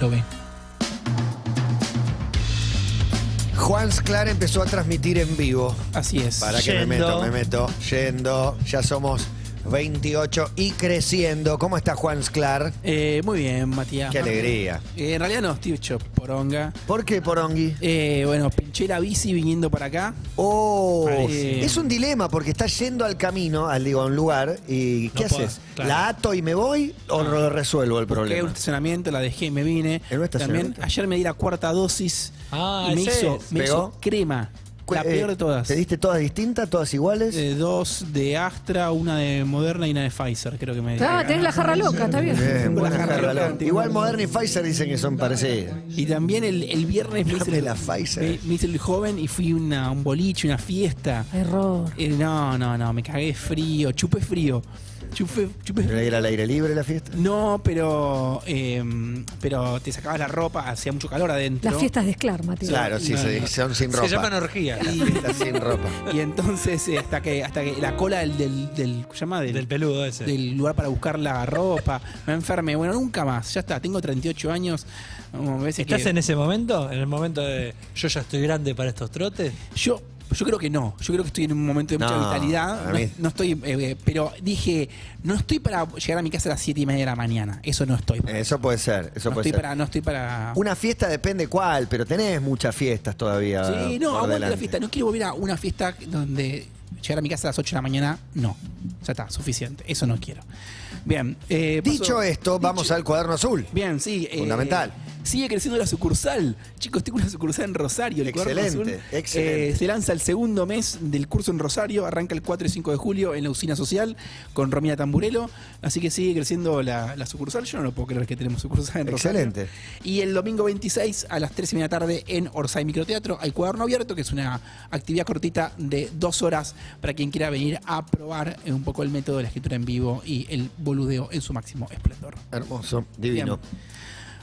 Lo ve. Juan Sclar empezó a transmitir en vivo. Así es. Para que me meto. Yendo. Ya somos 28 y creciendo. ¿Cómo está Juan Sclar? Muy bien, Matías. Qué alegría. En realidad no, estoy hecho poronga. ¿Por qué, Porongui? Bueno, pinché la bici viniendo para acá. Oh, Sí. es un dilema porque estás yendo al camino, a un lugar, y ¿qué No puedo, haces? claro. ¿La ato y me voy o lo resuelvo el Busqué un problema? estacionamiento, la dejé y me vine. ¿En un También estacionamiento? ayer me di la cuarta dosis y me ese hizo, es. me hizo ¿Pegó? crema. La peor de todas. ¿Te diste todas distintas, todas iguales? Dos de Astra, una de Moderna y una de Pfizer, creo que me di. Ah, tenés la jarra loca, está bien. Bien, buena la jarra, jarra. loca. Igual Moderna y Pfizer dicen que son parecidas. Y también el viernes me hice, Dame la Pfizer. me hice el joven y fui a un boliche, una fiesta. Error. No, me cagué frío, chupé frío. Chupé ¿Pero era al aire libre la fiesta? No, pero te sacabas la ropa, hacía mucho calor adentro. Las fiestas de Sclar, Matías. Claro, sí, son sin ropa. Se llaman orgías. Las fiestas sin ropa. Y entonces hasta que la cola ¿cómo se llama? Del peludo ese. Del lugar para buscar la ropa, me enfermé. Bueno, nunca más, ya está, tengo 38 años. ¿Estás en ese momento? ¿En el momento de yo ya estoy grande para estos trotes? Yo creo que no. Yo creo que estoy en un momento de mucha No, vitalidad. a mí- No estoy, pero dije, no estoy para llegar a mi casa a las 7:30 de la mañana. Eso no estoy para. Eso puede ser, eso no puede estoy ser. no estoy para. Una fiesta depende cuál, pero tenés muchas fiestas todavía. Sí, no, por aguante la delante. fiesta. No quiero volver a una fiesta donde llegar a mi casa a las 8 de la mañana. No. Ya está, suficiente. Eso no quiero. Bien. Dicho esto, vamos al cuaderno azul. Bien, sí. Fundamental. Sigue creciendo la sucursal. Chicos, tengo una sucursal en Rosario. El Cuaderno Excelente, Azul. excelente. Se lanza el segundo mes del curso en Rosario. Arranca el 4 y 5 de julio en la usina social con Romina Tamburello. Así que sigue creciendo la sucursal. Yo no lo puedo creer que tenemos sucursal en Rosario. Excelente. Y el domingo 26 a las 3:30 de la tarde en Orsay Microteatro hay cuaderno abierto, que es una actividad cortita de 2 horas para quien quiera venir a probar un poco el método de la escritura en vivo y el boludeo en su máximo esplendor. Hermoso, divino. Bien.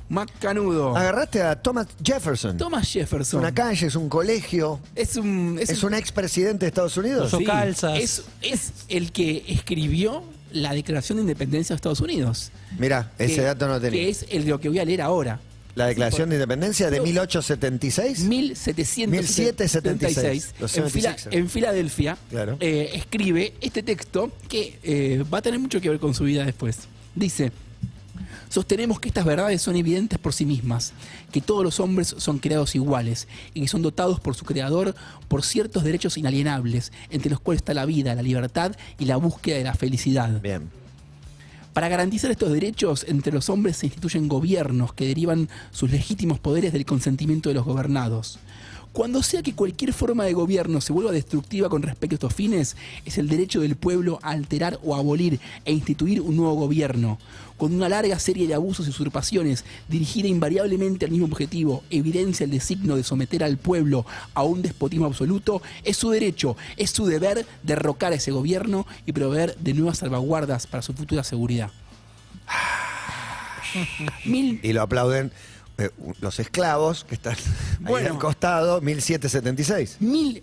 Macanudo. Agarraste a Thomas Jefferson. Thomas Es Jefferson. una calle, es un colegio. Es un expresidente de Estados Unidos. Usó calzas. Es el que escribió la Declaración de Independencia de Estados Unidos. Mirá, ese Que- dato no tenía. Que es el de lo que voy a leer ahora. La Declaración de Independencia de 1876. 1776. Los En, 76ers. en Filadelfia. Claro. Escribe este texto que va a tener mucho que ver con su vida después. Dice: sostenemos que estas verdades son evidentes por sí mismas, que todos los hombres son creados iguales y que son dotados por su creador por ciertos derechos inalienables, entre los cuales está la vida, la libertad y la búsqueda de la felicidad. Bien. Para garantizar estos derechos, entre los hombres se instituyen gobiernos que derivan sus legítimos poderes del consentimiento de los gobernados. Cuando sea que cualquier forma de gobierno se vuelva destructiva con respecto a estos fines, es el derecho del pueblo a alterar o abolir e instituir un nuevo gobierno. Con una larga serie de abusos y usurpaciones, dirigida invariablemente al mismo objetivo, evidencia el designio de someter al pueblo a un despotismo absoluto, es su derecho, es su deber derrocar a ese gobierno y proveer de nuevas salvaguardas para su futura seguridad. Y lo aplauden los esclavos que están ahí Bueno. al costado, 1776.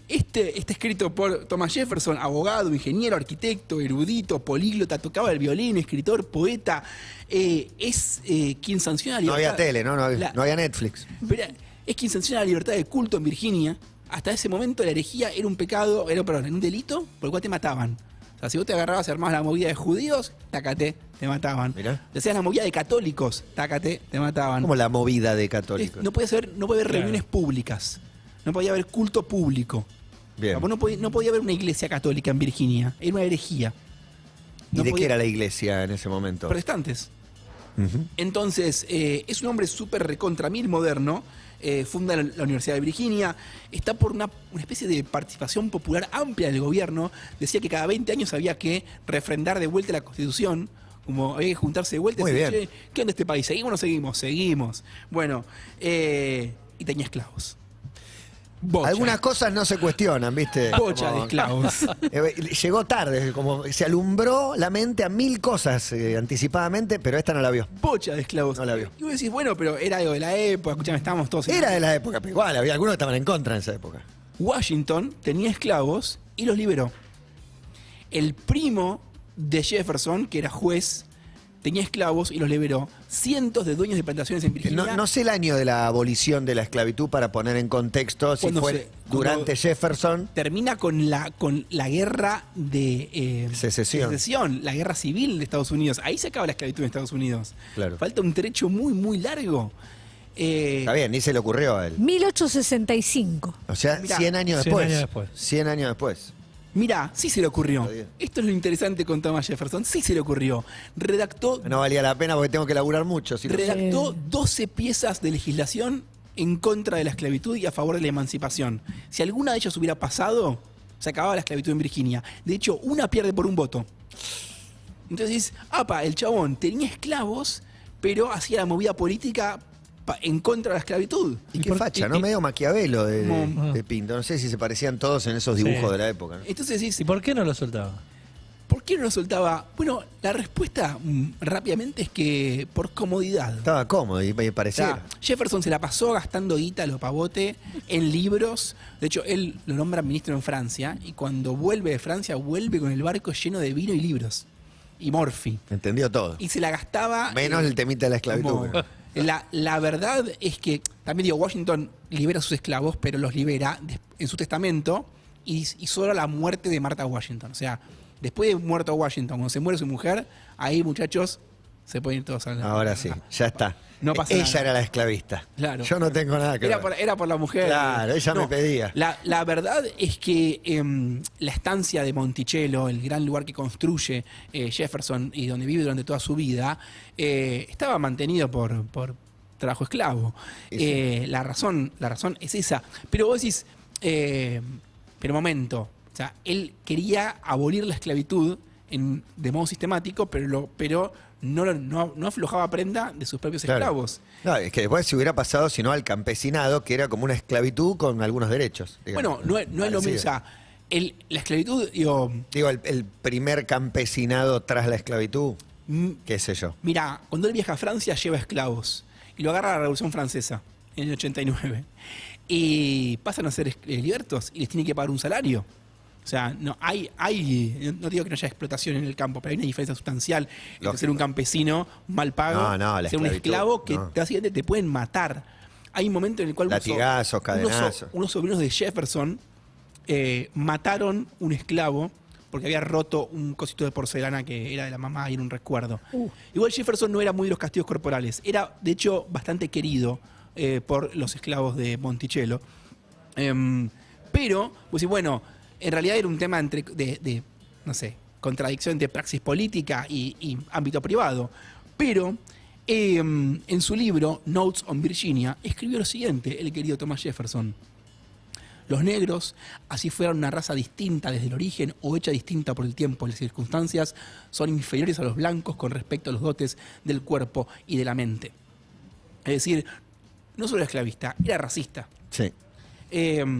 Está escrito por Thomas Jefferson, abogado, ingeniero, arquitecto, erudito, políglota, tocaba el violín, escritor, poeta. Es quien sanciona la No libertad. había tele, ¿no? No La- había Netflix. Pero es quien sanciona la libertad de culto en Virginia. Hasta ese momento la herejía era un pecado, era un delito por el cual te mataban. O sea, si vos te agarrabas y armabas la movida de judíos, tácate, te mataban. Mirá. Si hacías la movida de católicos, tácate, te mataban. Como la movida de católicos. No podía haber Claro. reuniones públicas. No podía haber culto público. Bien. O sea, no podía haber una iglesia católica en Virginia. Era una herejía. ¿Y No de qué podía- era la iglesia en ese momento? Protestantes. Ujú. Entonces, es un hombre súper recontra mil moderno. Funda la Universidad de Virginia. Está por una especie de participación popular amplia del gobierno. Decía que cada 20 años había que refrendar de vuelta la Constitución. Como había que juntarse de vuelta y Muy decir, bien. "Che, ¿qué onda este país? ¿Seguimos o no seguimos? Seguimos. Bueno, y tenía esclavos. Bocha. Algunas cosas no se cuestionan, ¿viste? Bocha de Como- esclavos. Llegó tarde, como se alumbró la mente a 1000 cosas anticipadamente, pero esta no la vio. Bocha de esclavos. No la vio. Y vos decís, bueno, pero era algo de la época, escuchame, estábamos todos en- Era de la época, pero igual, había algunos que estaban en contra en esa época. Washington tenía esclavos y los liberó. El primo de Jefferson, que era juez tenía esclavos y los liberó. Cientos de dueños de plantaciones en Virginia. No sé el año de la abolición de la esclavitud para poner en contexto si Cuando fue durante Jefferson. Termina con la guerra de Secesión. la guerra civil de Estados Unidos. Ahí se acaba la esclavitud en Estados Unidos. Claro. Falta un trecho muy, muy largo. Está bien, ni se le ocurrió a él. 1865. O sea, Mirá, 100 años 100 después. años después. 100 años después. Mirá, sí se le ocurrió. Está bien. Esto es lo interesante con Thomas Jefferson. Sí se le ocurrió. Redactó No valía la pena porque tengo que laburar mucho. Si no- redactó 12 piezas de legislación en contra de la esclavitud y a favor de la emancipación. Si alguna de ellas hubiera pasado, se acababa la esclavitud en Virginia. De hecho, una pierde por un voto. Entonces, el chabón tenía esclavos, pero hacía la movida política en contra de la esclavitud. Y qué facha, ¿no? Medio Maquiavelo Como- de Pinto. No sé si se parecían todos en esos dibujos Sí. de la época, ¿no? Entonces decís, ¿Y por qué no lo soltaba? ¿por qué no lo soltaba? Bueno, la respuesta rápidamente es que por comodidad. Estaba cómodo y me O parecía. sea, Jefferson se la pasó gastando guita a lo pavote en libros. De hecho, él lo nombra ministro en Francia y cuando vuelve de Francia vuelve con el barco lleno de vino y libros. Y morfi. Entendió todo. Y se la gastaba... Menos el temita de la esclavitud. como- La verdad es que también digo, Washington libera a sus esclavos, pero los libera en su testamento y solo a la muerte de Martha Washington. O sea, después de muerto Washington, cuando se muere su mujer, ahí muchachos se pueden ir todos a la... Ahora sí, ya está. No pasa Ella nada. era la esclavista. Claro. Yo no tengo nada que ver. Era por la mujer. Claro, ella me pedía. La verdad es que la estancia de Monticello, el gran lugar que construye Jefferson y donde vive durante toda su vida, estaba mantenido por trabajo esclavo. Y sí. La razón es esa. Pero vos decís, pero momento, o sea, él quería abolir la esclavitud de modo sistemático, pero no aflojaba prenda de sus propios Claro. esclavos. No, es que después se hubiera pasado, sino al campesinado, que era como una esclavitud con algunos derechos. Digamos. Bueno, no es lo mismo. O sea, la esclavitud, digo, Digo, el primer campesinado tras la esclavitud, qué sé yo. mira, cuando él viaja a Francia lleva esclavos y lo agarra la Revolución Francesa en el 89 y pasan a ser libertos y les tiene que pagar un salario. O sea, no digo que no haya explotación en el campo, pero hay una diferencia sustancial entre Lógico. ser un campesino mal pago, No, la ser un esclavitud, esclavo que no. básicamente te pueden matar. Hay un momento en el cual Latigazos, cadenazos. unos sobrinos de Jefferson mataron un esclavo porque había roto un cosito de porcelana que era de la mamá y era un recuerdo. Igual Jefferson no era muy de los castigos corporales, era de hecho bastante querido por los esclavos de Monticello. Pero, pues sí, bueno, en realidad era un tema de no sé, contradicción entre praxis política y ámbito privado. Pero en su libro, Notes on Virginia, escribió lo siguiente, el querido Thomas Jefferson. Los negros, así fueran una raza distinta desde el origen o hecha distinta por el tiempo y las circunstancias, son inferiores a los blancos con respecto a los dotes del cuerpo y de la mente. Es decir, no solo era esclavista, era racista. Sí. Este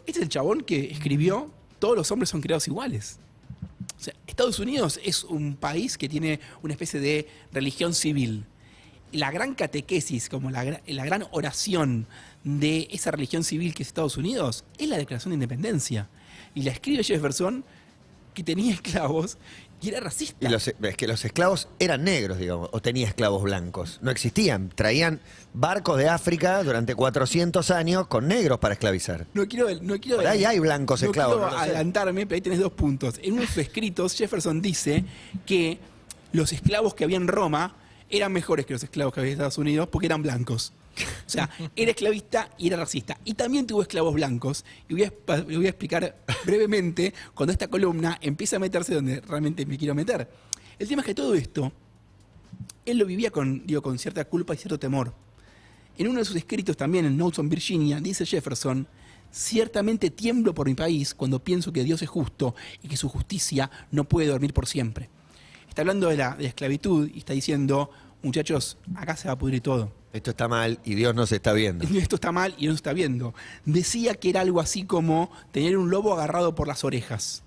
es el chabón que escribió Todos los hombres son creados iguales. O sea, Estados Unidos es un país que tiene una especie de religión civil. La gran catequesis, como la gran oración de esa religión civil que es Estados Unidos, es la Declaración de Independencia. Y la escribe Jefferson, que tenía esclavos y era racista. Y es que los esclavos eran negros, digamos, o tenía esclavos blancos. No existían. Traían barcos de África durante 400 años con negros para esclavizar. No quiero Por ahí hay blancos esclavos, quiero no lo sé. adelantarme, pero ahí tenés 2 puntos. En uno de sus escritos, Jefferson dice que los esclavos que había en Roma eran mejores que los esclavos que había en Estados Unidos porque eran blancos. O sea, era esclavista y era racista. Y también tuvo esclavos blancos. Y voy a explicar brevemente cuando esta columna empieza a meterse donde realmente me quiero meter. El tema es que todo esto, él lo vivía con cierta culpa y cierto temor. En uno de sus escritos también, en Notes on Virginia, dice Jefferson: ciertamente tiemblo por mi país cuando pienso que Dios es justo y que su justicia no puede dormir por siempre. Está hablando de la esclavitud y está diciendo, muchachos, acá se va a pudrir todo. Esto está mal y Dios no se está viendo. Esto está mal y no se está viendo. Decía que era algo así como tener un lobo agarrado por las orejas.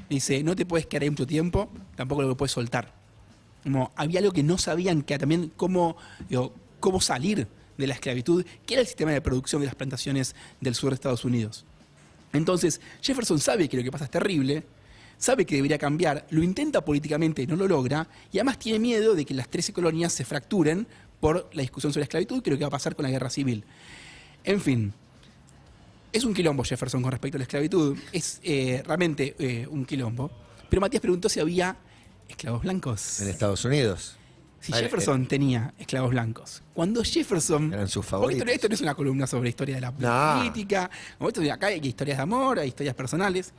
Dice, no te puedes quedar ahí mucho tiempo, tampoco lo puedes soltar. Como había algo que no sabían, que también cómo salir de la esclavitud, que era el sistema de producción de las plantaciones del sur de Estados Unidos. Entonces, Jefferson sabe que lo que pasa es terrible, sabe que debería cambiar, lo intenta políticamente, no lo logra, y además tiene miedo de que las 13 colonias se fracturen por la discusión sobre la esclavitud, que es lo que va a pasar con la guerra civil. En fin, es un quilombo Jefferson con respecto a la esclavitud, es realmente un quilombo. Pero Matías preguntó si había esclavos blancos. En Estados Unidos. Si Jefferson tenía esclavos blancos. Cuando Jefferson... Eran sus Porque favoritos. esto no es una columna sobre historia de la No. política. Acá hay historias de amor, hay historias personales.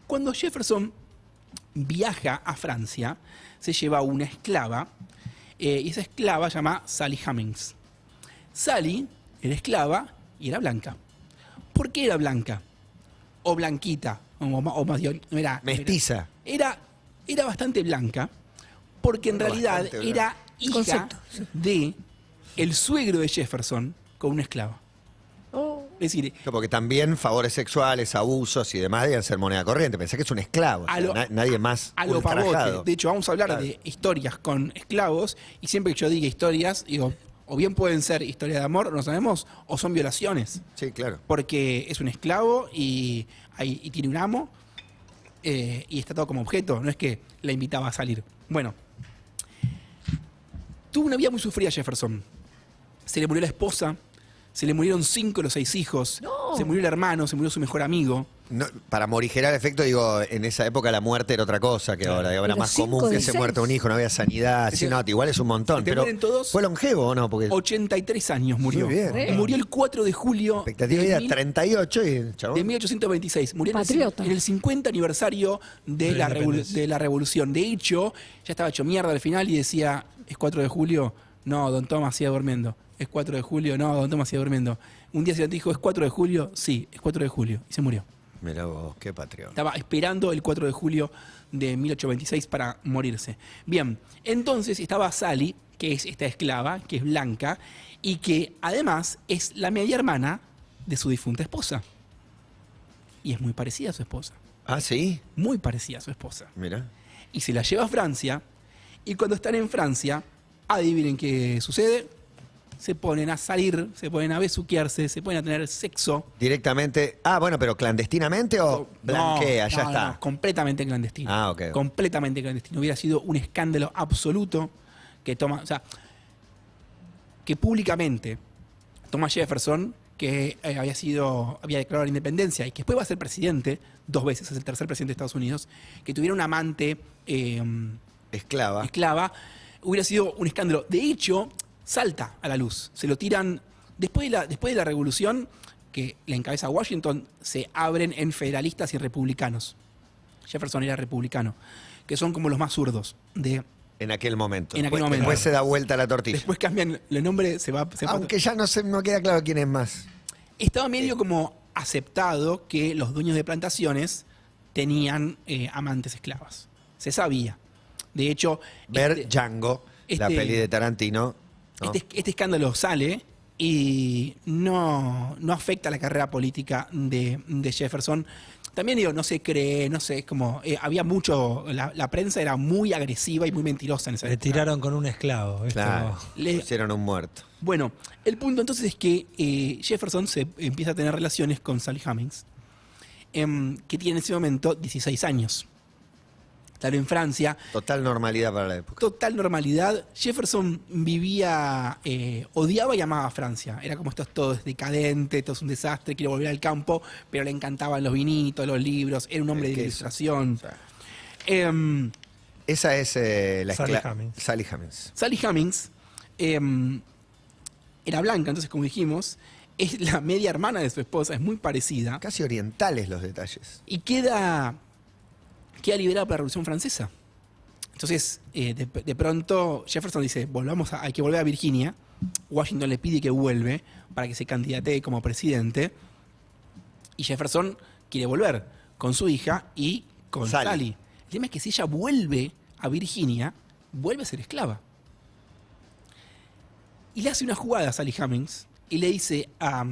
Cuando Jefferson viaja a Francia, se lleva una esclava, y esa esclava se llama Sally Hemings. Sally era esclava y era blanca. ¿Por qué era blanca? O blanquita, o más bien, no era... Mestiza. Era bastante blanca, porque en realidad Bastante blanca. era hija Concepto, sí. de el suegro de Jefferson con una esclava. Oh. Es decir, Porque también favores sexuales, abusos y demás debían ser moneda corriente. Pensé que es un esclavo. O sea, A lo- nadie más a lo ultrajado. pavote. De hecho, vamos a hablar Claro. de historias con esclavos, y siempre que yo diga historias, digo, o bien pueden ser historias de amor, no sabemos, o son violaciones. Sí, claro. Porque es un esclavo y tiene un amo, y está todo como objeto, no es que la invitaba a salir. Bueno, tuvo una vida muy sufrida Jefferson. Se le murió la esposa, se le murieron 5 de los 6 hijos, No. se murió el hermano, se murió su mejor amigo. No, para morigerar el efecto, digo, en esa época la muerte era otra cosa que ahora. Digo, era Pero más 5 común que de se 6. muerta un hijo, no había sanidad. Sí, no, igual es un montón. ¿Te Pero mueren todos? ¿fue longevo o no? Porque 83 años murió. Muy bien. Y murió el 4 de julio expectativa de vida de 38 y el chabón. de 1826. Murió Patriota. en el 50 aniversario de De la independencia. de la revolución. De hecho, ya estaba hecho mierda al final y decía, ¿es 4 de julio? No, don Tomás sigue durmiendo. ¿Es 4 de julio? No, don Tomás sigue durmiendo. Un día se dijo, ¿es 4 de julio? Sí, es 4 de julio. Y se murió. Mirá vos, qué patriota. Estaba esperando el 4 de julio de 1826 para morirse. Bien, entonces estaba Sally, que es esta esclava, que es blanca, y que además es la media hermana de su difunta esposa. Y es muy parecida a su esposa. Ah, sí. Muy parecida a su esposa. Mira. Y se la lleva a Francia, y cuando están en Francia, adivinen qué sucede. Se ponen a salir, se ponen a besuquearse, se ponen a tener sexo. Directamente. Ah, bueno, pero clandestinamente o blanquea, ya No, está. no, completamente clandestino. Ah, ok. Completamente clandestino. Hubiera sido un escándalo absoluto que o sea, que públicamente Thomas Jefferson, que había declarado la independencia y que después va a ser presidente 2 veces, es el tercer presidente de Estados Unidos, que tuviera un amante Esclava. esclava, hubiera sido un escándalo. De hecho, salta a la luz. Se lo tiran. Después de la revolución, que la encabeza Washington, se abren en federalistas y republicanos. Jefferson era republicano, que son como los más zurdos. En aquel momento. En aquel Después- momento. Después se da vuelta la tortilla. Después cambian el nombre, se va. Aunque ya no queda claro quién es más. Estaba medio como aceptado que los dueños de plantaciones tenían amantes esclavas. Se sabía. De hecho, Ver Django, la este- peli de Tarantino. ¿no? este escándalo sale y no afecta la carrera política de Jefferson. También digo, no se cree, no sé, es como había mucho, la prensa era muy agresiva y muy mentirosa en esa Le época. tiraron con un esclavo. ¿viste? Claro. Le- Pusieron un muerto. Bueno, el punto entonces es que Jefferson se empieza a tener relaciones con Sally Hemings, que tiene en ese momento 16 años. Claro, en Francia, Total normalidad para la época. total normalidad. Jefferson vivía, odiaba y amaba a Francia. Era como esto es todo es decadente, todo es un desastre, quiero volver al campo, pero le encantaban los vinitos, los libros, era un hombre El de queso. ilustración. O sea, Em, esa es la Sally esclava. Hemings. Sally Hemings. Sally Hemings era blanca, entonces como dijimos, es la media hermana de su esposa, es muy parecida, Casi orientales los detalles. y queda liberada por la Revolución Francesa. Entonces, de pronto, Jefferson dice, hay que volver a Virginia. Washington le pide que vuelve para que se candidatee como presidente. Y Jefferson quiere volver con su hija y con Sally. Sally. El tema es que si ella vuelve a Virginia, vuelve a ser esclava. Y le hace una jugada a Sally Hemings y le dice a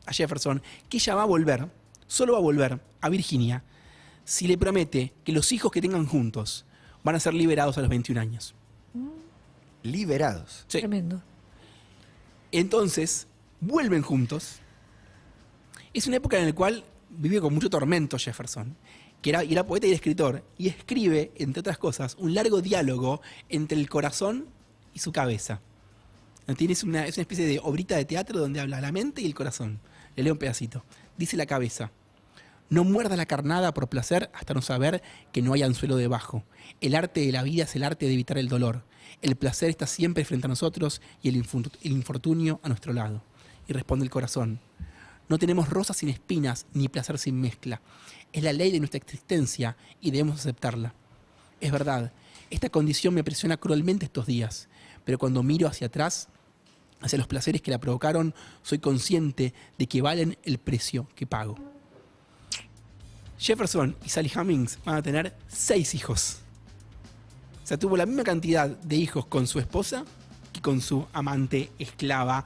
Jefferson que ella va a volver, solo va a volver a Virginia si le promete que los hijos que tengan juntos van a ser liberados a los 21 años. Liberados. Sí. Tremendo. Entonces, vuelven juntos. Es una época en la cual vive con mucho tormento Jefferson. y era poeta y escritor, y escribe, entre otras cosas, un largo diálogo entre el corazón y su cabeza. Es una especie de obrita de teatro donde habla la mente y el corazón. Le leo un pedacito. Dice la cabeza: no muerda la carnada por placer hasta no saber que no hay anzuelo debajo. El arte de la vida es el arte de evitar el dolor. El placer está siempre frente a nosotros y el infortunio a nuestro lado. Y responde el corazón: no tenemos rosas sin espinas ni placer sin mezcla. Es la ley de nuestra existencia y debemos aceptarla. Es verdad, esta condición me presiona cruelmente estos días, pero cuando miro hacia atrás, hacia los placeres que la provocaron, soy consciente de que valen el precio que pago. Jefferson y Sally Hemings van a tener 6 hijos. O sea, tuvo la misma cantidad de hijos con su esposa que con su amante esclava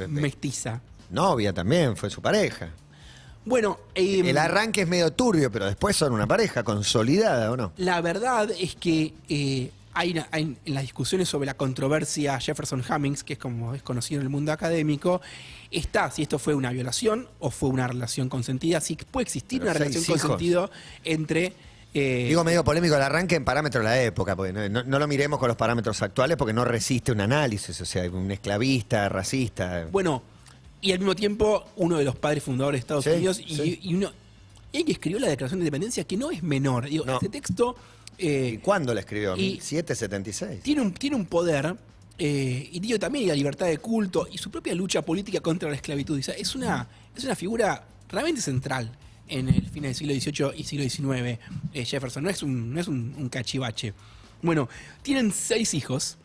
mestiza. Novia también, fue su pareja. Bueno, el arranque es medio turbio, pero después son una pareja consolidada, ¿o no? La verdad es que hay en las discusiones sobre la controversia Jefferson-Hemings, que es como es conocido en el mundo académico, está si esto fue una violación o fue una relación consentida, si puede existir Pero una relación 6 hijos. consentida entre... Digo medio polémico el arranque en parámetros de la época, porque no lo miremos con los parámetros actuales porque no resiste un análisis, o sea, un esclavista, racista. Bueno, y al mismo tiempo uno de los padres fundadores de Estados Sí, Unidos sí. y alguien que escribió la Declaración de Independencia, que no es menor. Digo, No. este texto ¿Y cuándo la escribió? y- 1776. tiene un poder, y digo también la libertad de culto y su propia lucha política contra la esclavitud. O sea, es una figura realmente central en el fin del siglo XVIII y siglo XIX. Jefferson no es un cachivache. Bueno, tienen 6 hijos.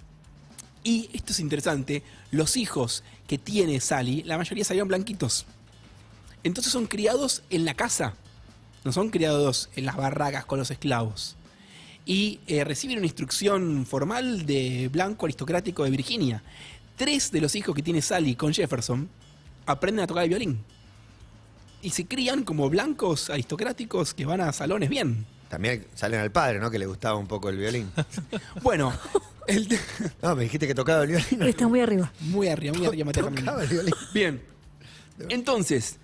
Y esto es interesante, los hijos que tiene Sally, la mayoría salieron blanquitos. Entonces son criados en la casa, no son criados en las barracas con los esclavos. Y reciben una instrucción formal de blanco aristocrático de Virginia. 3 de los hijos que tiene Sally con Jefferson aprenden a tocar el violín. Y se crían como blancos aristocráticos que van a salones bien. También salen al padre, ¿no? Que le gustaba un poco el violín. Bueno, No, me dijiste que tocaba el violín. Está muy arriba. muy arriba maternamente. Tocaba el violín. Bien. Entonces,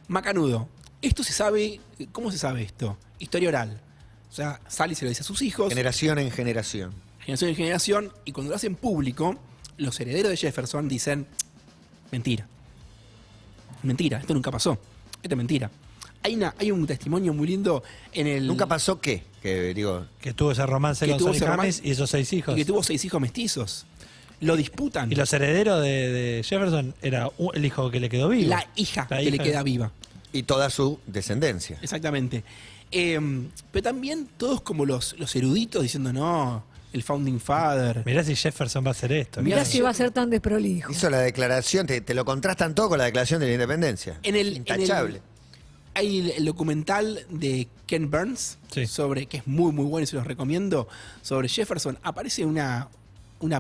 macanudo. Esto se sabe. ¿Cómo se sabe esto? Historia oral. O sea, Sally se lo dice a sus hijos, Generación en generación. generación en generación, y cuando lo hacen público, los herederos de Jefferson dicen: mentira. Mentira, esto nunca pasó. Esto es mentira. Hay un testimonio muy lindo en el. ¿Nunca pasó qué? Que digo, Que tuvo ese romance Que con tuvo Sally ese romance- Hemings y esos 6 hijos. Y que tuvo 6 hijos mestizos. Lo disputan. Y los herederos de Jefferson era el hijo que le quedó vivo. La hija La que le hija. queda viva. y toda su descendencia. Exactamente. Pero también todos como los eruditos diciendo: no, el Founding Father. Mirá si Jefferson va a hacer esto. Mirá Mirá si va a ser tan desprolijo. Hizo la declaración, te lo contrastan todo con la declaración de la independencia. Intachable. Hay el documental de Ken Burns, Sí. que es muy muy bueno y se los recomiendo, sobre Jefferson. Aparece una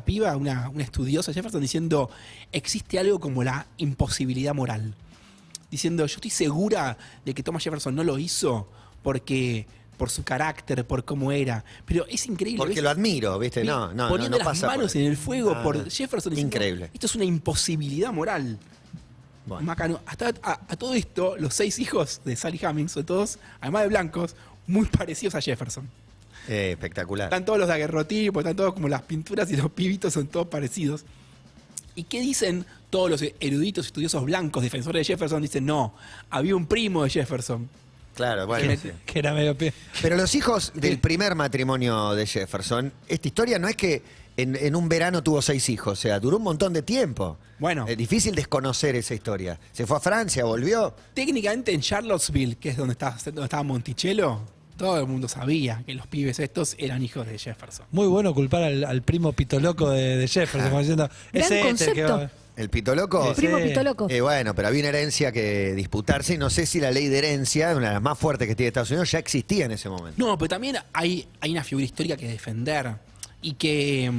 piba, una estudiosa de Jefferson diciendo: existe algo como la imposibilidad moral. Diciendo: yo estoy segura de que Thomas Jefferson no lo hizo porque por su carácter, por cómo era. Pero es increíble. Porque ¿ves? lo admiro, ¿viste? No Poniendo no las pasa manos por ahí. en el fuego Ah, por Jefferson. Diciendo: increíble. esto es una imposibilidad moral. Bueno. Macano. Hasta a todo esto, los 6 hijos de Sally Hemings son todos, además de blancos, muy parecidos a Jefferson. Espectacular. Están todos los daguerrotipos, están todos como las pinturas y los pibitos son todos parecidos. ¿Y qué dicen todos los eruditos estudiosos blancos, defensores de Jefferson? Dicen: no, había un primo de Jefferson. Claro, bueno. Que sí. Que era medio pie. Pero los hijos del primer matrimonio de Jefferson, esta historia no es que en un verano tuvo 6 hijos, o sea, duró un montón de tiempo. Bueno. Es difícil desconocer esa historia. Se fue a Francia, volvió. Técnicamente en Charlottesville, que es donde estaba Monticello, todo el mundo sabía que los pibes estos eran hijos de Jefferson. Muy bueno culpar al primo pito loco de Jefferson, como diciendo, Gran es este el que concepto. va. El pito loco. Sí. Primo Pito Loco. Bueno, pero había una herencia que disputarse y no sé si la ley de herencia, una de las más fuertes que tiene Estados Unidos, ya existía en ese momento. No, pero también hay una figura histórica que defender y que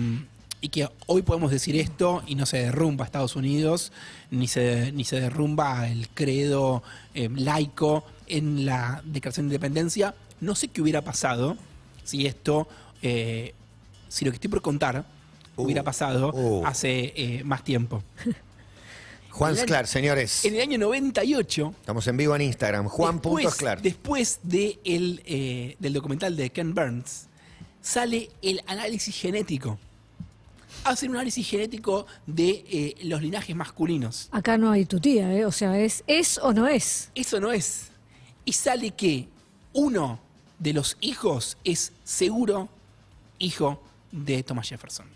hoy podemos decir esto y no se derrumba Estados Unidos, ni se derrumba el credo laico en la Declaración de Independencia. No sé qué hubiera pasado si esto, si lo que estoy por contar hubiera pasado hace más tiempo. Juan Sclar, señores. En el año 98, Estamos en vivo en Instagram. Juan.Sclar. después del documental de Ken Burns, sale el análisis genético. Hacen un análisis genético de los linajes masculinos. Acá no hay tutía, ¿eh? O sea, ¿es o no es? Eso no es. Y sale que uno de los hijos es seguro hijo de Thomas Jefferson.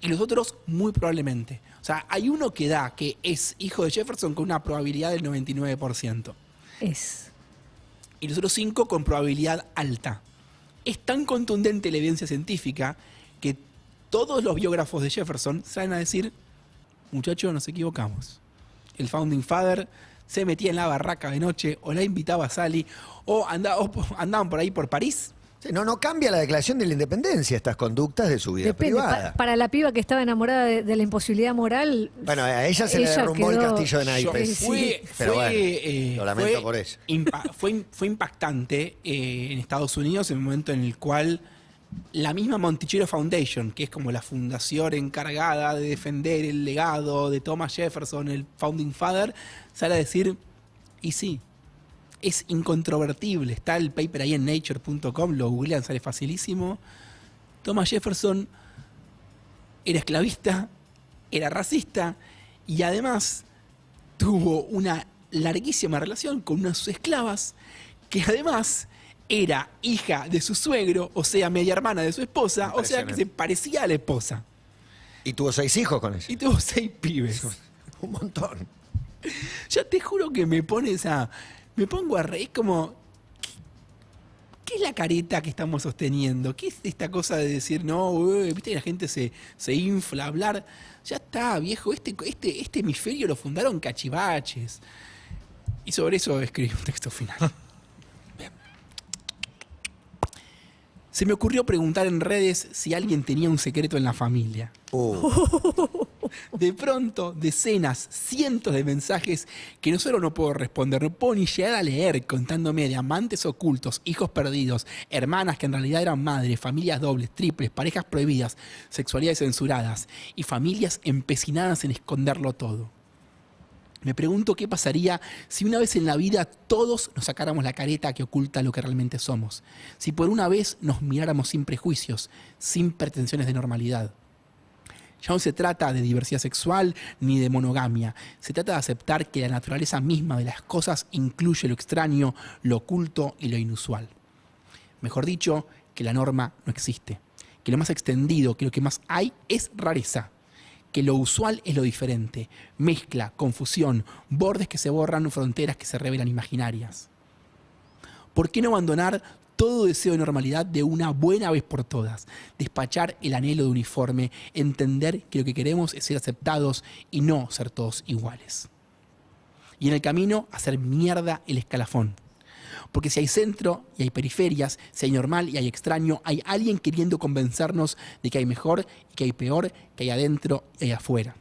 Y los otros muy probablemente. O sea, hay uno que da que es hijo de Jefferson con una probabilidad del 99%. Es. Y los otros 5 con probabilidad alta. Es tan contundente la evidencia científica que todos los biógrafos de Jefferson salen a decir, muchachos, nos equivocamos. El Founding Father se metía en la barraca de noche o la invitaba a Sally o andaban por ahí por París. Sí, no cambia la declaración de la independencia estas conductas de su vida Depende. privada. Para la piba que estaba enamorada de la imposibilidad moral. Bueno, a ella se le derrumbó el castillo de naipes. Pero bueno, lo lamento por ella. Fue impactante en Estados Unidos en el momento en el cual la misma Monticello Foundation, que es como la fundación encargada de defender el legado de Thomas Jefferson, el Founding Father, sale a decir, y sí, es incontrovertible. Está el paper ahí en nature.com, lo googlean, sale facilísimo. Thomas Jefferson era esclavista, era racista y además tuvo una larguísima relación con una de sus esclavas que además era hija de su suegro, o sea, media hermana de su esposa, o sea que se parecía a la esposa. Y tuvo 6 hijos con ella. Y tuvo 6 pibes. Un montón. Ya te juro que me pongo a reír como, ¿qué es la careta que estamos sosteniendo? ¿Qué es esta cosa de decir, no, viste que la gente se infla a hablar? Ya está, viejo, este hemisferio lo fundaron cachivaches. Y sobre eso escribí un texto final. Bien. Se me ocurrió preguntar en redes si alguien tenía un secreto en la familia. De pronto, decenas, cientos de mensajes que no solo no puedo responder, no puedo ni llegar a leer, contándome de amantes ocultos, hijos perdidos, hermanas que en realidad eran madres, familias dobles, triples, parejas prohibidas, sexualidades censuradas y familias empecinadas en esconderlo todo. Me pregunto qué pasaría si una vez en la vida todos nos sacáramos la careta que oculta lo que realmente somos. Si por una vez nos miráramos sin prejuicios, sin pretensiones de normalidad. Ya no se trata de diversidad sexual ni de monogamia. Se trata de aceptar que la naturaleza misma de las cosas incluye lo extraño, lo oculto y lo inusual. Mejor dicho, que la norma no existe. Que lo más extendido, que lo que más hay es rareza. Que lo usual es lo diferente. Mezcla, confusión, bordes que se borran, fronteras que se revelan imaginarias. ¿Por qué no abandonar todo deseo de normalidad de una buena vez por todas? Despachar el anhelo de uniforme, entender que lo que queremos es ser aceptados y no ser todos iguales. Y en el camino, hacer mierda el escalafón. Porque si hay centro y hay periferias, si hay normal y hay extraño, hay alguien queriendo convencernos de que hay mejor y que hay peor, que hay adentro y hay afuera.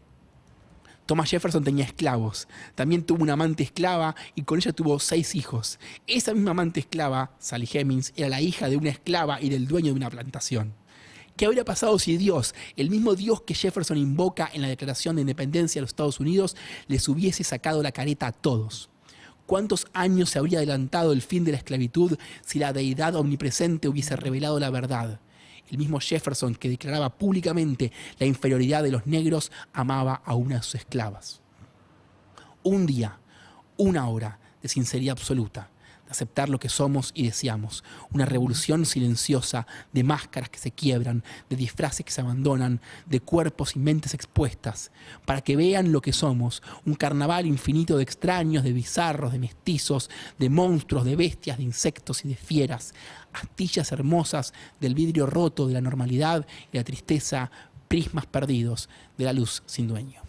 Thomas Jefferson tenía esclavos. También tuvo una amante esclava y con ella tuvo 6 hijos. Esa misma amante esclava, Sally Hemings, era la hija de una esclava y del dueño de una plantación. ¿Qué habría pasado si Dios, el mismo Dios que Jefferson invoca en la Declaración de Independencia de los Estados Unidos, les hubiese sacado la careta a todos? ¿Cuántos años se habría adelantado el fin de la esclavitud si la deidad omnipresente hubiese revelado la verdad? El mismo Jefferson, que declaraba públicamente la inferioridad de los negros, amaba a una de sus esclavas. Un día, una hora de sinceridad absoluta, de aceptar lo que somos y deseamos. Una revolución silenciosa de máscaras que se quiebran, de disfraces que se abandonan, de cuerpos y mentes expuestas, para que vean lo que somos. Un carnaval infinito de extraños, de bizarros, de mestizos, de monstruos, de bestias, de insectos y de fieras. Astillas hermosas del vidrio roto de la normalidad y la tristeza, prismas perdidos de la luz sin dueño.